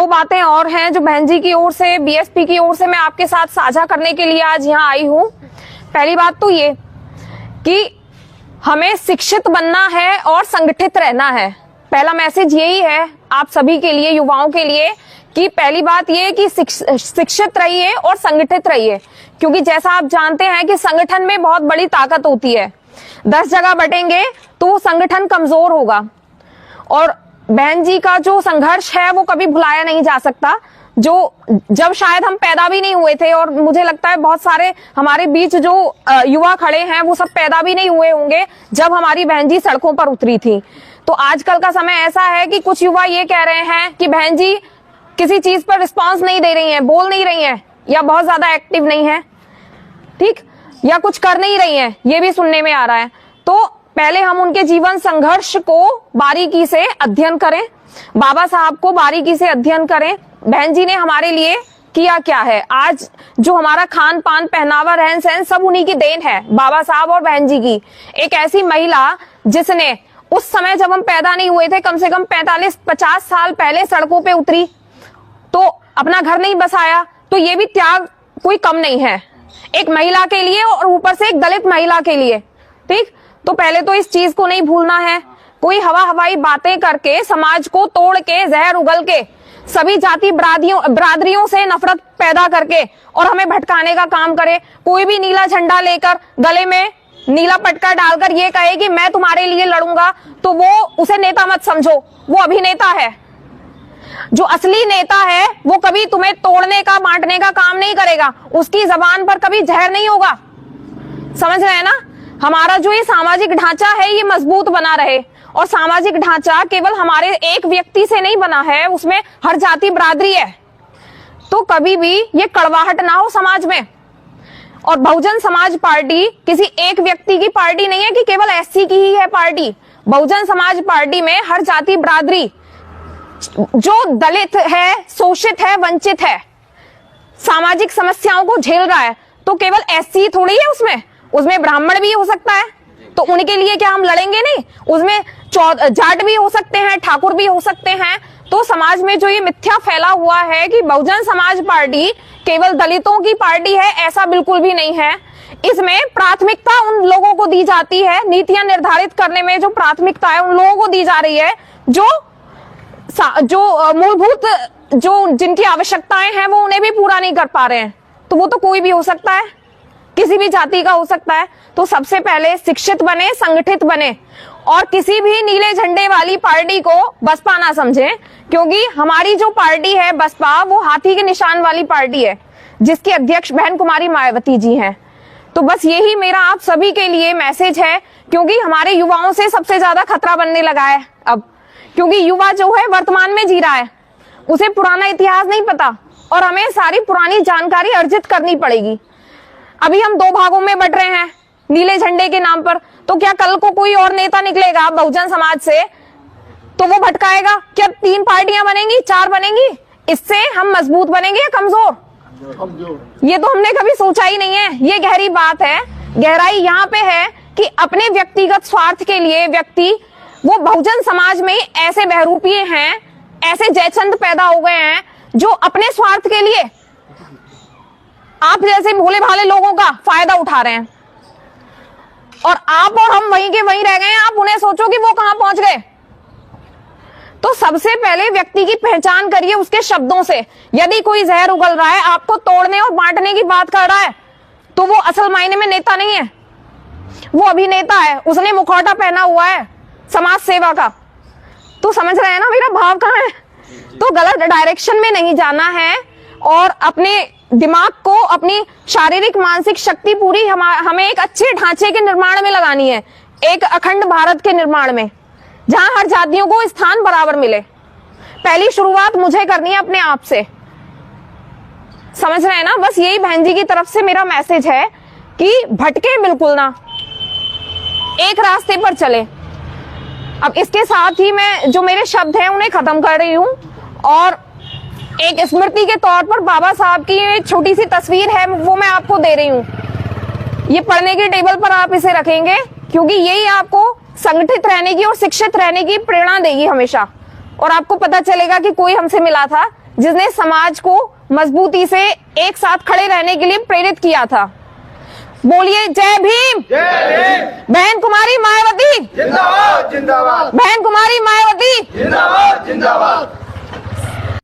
दो बातें और हैं जो बहन जी की ओर से, बीएसपी की ओर से मैं आपके साथ साझा करने के लिए आज यहाँ आई हूँ। पहली बात तो ये कि हमें शिक्षित बनना है और संगठित रहना है। पहला मैसेज यही है आप सभी के लिए, युवाओं के लिए, कि पहली बात ये कि शिक्षित रहिए और संगठित रहिए, क्योंकि जैसा आप जानते हैं कि संगठन में बहुत बड़ी ताकत होती है। 10 जगह बटेंगे तो वो संगठन कमजोर होगा। और बहन जी का जो संघर्ष है वो कभी भुलाया नहीं जा सकता, जो जब शायद हम पैदा भी नहीं हुए थे, और मुझे लगता है बहुत सारे हमारे बीच जो युवा खड़े हैं वो सब पैदा भी नहीं हुए होंगे जब हमारी बहन जी सड़कों पर उतरी थी। तो आजकल का समय ऐसा है कि कुछ युवा ये कह रहे हैं कि बहन जी किसी चीज पर रिस्पॉन्स नहीं दे रही हैं, बोल नहीं रही हैं, या बहुत ज्यादा एक्टिव नहीं है, ठीक, या कुछ कर नहीं रही हैं, ये भी सुनने में आ रहा है। तो पहले हम उनके जीवन संघर्ष को बारीकी से अध्ययन करें, बाबा साहब को बारीकी से अध्ययन करें। बहन जी ने हमारे लिए किया क्या है, आज जो हमारा खान पान, पहनावा, रहन सहन सब उन्हीं की देन है, बाबा साहब और बहन जी की। एक ऐसी महिला जिसने उस समय जब हम पैदा नहीं हुए थे, कम से कम 45-50 साल पहले सड़कों पे उतरी, तो अपना घर नहीं बसाया, तो ये भी त्याग कोई कम नहीं है एक महिला के लिए, और ऊपर से एक दलित महिला के लिए, ठीक। तो पहले तो इस चीज को नहीं भूलना है। कोई हवाई बातें करके, समाज को तोड़ के, जहर उगल के, सभी जाति बरादरियों से नफरत पैदा करके और हमें भटकाने का काम करे। कोई भी नीला झंडा लेकर, गले में नीला पटका डालकर ये कहे कि मैं तुम्हारे लिए लड़ूंगा, तो वो उसे नेता मत समझो, वो अभिनेता है। जो असली नेता है वो कभी तुम्हें तोड़ने का, बांटने का काम नहीं करेगा, उसकी जबान पर कभी जहर नहीं होगा। समझ रहे हैं ना? हमारा जो ये सामाजिक ढांचा है ये मजबूत बना रहे, और सामाजिक ढांचा केवल हमारे एक व्यक्ति से नहीं बना है, उसमें हर जाति बरादरी है। तो कभी भी ये कड़वाहट ना हो समाज में। और बहुजन समाज पार्टी किसी एक व्यक्ति की पार्टी नहीं है कि केवल एससी की ही है पार्टी। बहुजन समाज पार्टी में हर जाति बरादरी, जो दलित है, शोषित है, वंचित है, सामाजिक समस्याओं को झेल रहा है, तो केवल एससी थोड़ी है उसमें ब्राह्मण भी हो सकता है, तो उनके लिए क्या हम लड़ेंगे नहीं? उसमें जाट भी हो सकते हैं, ठाकुर भी हो सकते हैं। तो समाज में जो ये मिथ्या फैला हुआ है कि बहुजन समाज पार्टी केवल दलितों की पार्टी है, ऐसा बिल्कुल भी नहीं है। इसमें प्राथमिकता उन लोगों को दी जाती है, नीतियां निर्धारित करने में जो प्राथमिकता है उन लोगों को दी जा रही है जो मूलभूत जो जिनकी आवश्यकताएं हैं वो उन्हें भी पूरा नहीं कर पा रहे हैं। तो वो तो कोई भी हो सकता है, किसी भी जाति का हो सकता है। तो सबसे पहले शिक्षित बने, संगठित बने, और किसी भी नीले झंडे वाली पार्टी को बसपा ना समझें, क्योंकि हमारी जो पार्टी है बसपा, वो हाथी के निशान वाली पार्टी है, जिसकी अध्यक्ष बहन कुमारी मायावती जी हैं। तो बस यही मेरा आप सभी के लिए मैसेज है, क्योंकि हमारे युवाओं से सबसे ज्यादा खतरा बनने लगा है अब, क्योंकि युवा जो है वर्तमान में जी रहा है, उसे पुराना इतिहास नहीं पता, और हमें सारी पुरानी जानकारी अर्जित करनी पड़ेगी। अभी हम 2 भागों में बट रहे हैं नीले झंडे के नाम पर, तो क्या कल को कोई और नेता निकलेगा बहुजन समाज से तो वो भटकाएगा? क्या 3 पार्टियां बनेंगी, 4 बनेंगी? इससे हम मजबूत बनेंगे या कमजोर? ये तो हमने कभी सोचा ही नहीं है। ये गहरी बात है। गहराई यहाँ पे है कि अपने व्यक्तिगत स्वार्थ के लिए व्यक्ति, वो बहुजन समाज में ऐसे बहरूपिये हैं, ऐसे जयचंद पैदा हो गए हैं जो अपने स्वार्थ के लिए आप जैसे भोले भाले लोगों का फायदा उठा रहे हैं, और आप और हम वहीं के वहीं रह गए हैं। आप उन्हें सोचो कि वो कहां पहुंच गए। तो सबसे पहले व्यक्ति की पहचान करिए उसके शब्दों से। यदि कोई जहर उगल रहा है, आपको तोड़ने और बांटने की बात कर रहा है, तो वो असल मायने में नेता नहीं है, वो अभिनेता है। उसने मुखौटा पहना हुआ है समाज सेवा का। तो समझ रहे हैं ना मेरा भाव कहाँ है? तो गलत डायरेक्शन में नहीं जाना है, और अपने दिमाग को, अपनी शारीरिक मानसिक शक्ति पूरी हमें एक अच्छे ढांचे के निर्माण में लगानी है, एक अखंड भारत के निर्माण में, जहां हर जातियों को स्थान बराबर मिले। पहली शुरुआत मुझे करनी है अपने आप से। समझ रहे हैं ना? बस यही बहन जी की तरफ से मेरा मैसेज है कि भटके बिल्कुल ना, एक रास्ते पर चले। अब इसके साथ ही मैं जो मेरे शब्द हैं उन्हें खत्म कर रही हूं, और एक स्मृति के तौर पर बाबा साहब की एक छोटी सी तस्वीर है, वो मैं आपको दे रही हूँ। ये पढ़ने के टेबल पर आप इसे रखेंगे, क्योंकि यही आपको संगठित रहने की और शिक्षित रहने की प्रेरणा देगी हमेशा। और आपको पता चलेगा कि कोई हमसे मिला था जिसने समाज को मजबूती से एक साथ खड़े रहने के लिए प्रेरित किया था। बोलिए जय भीम।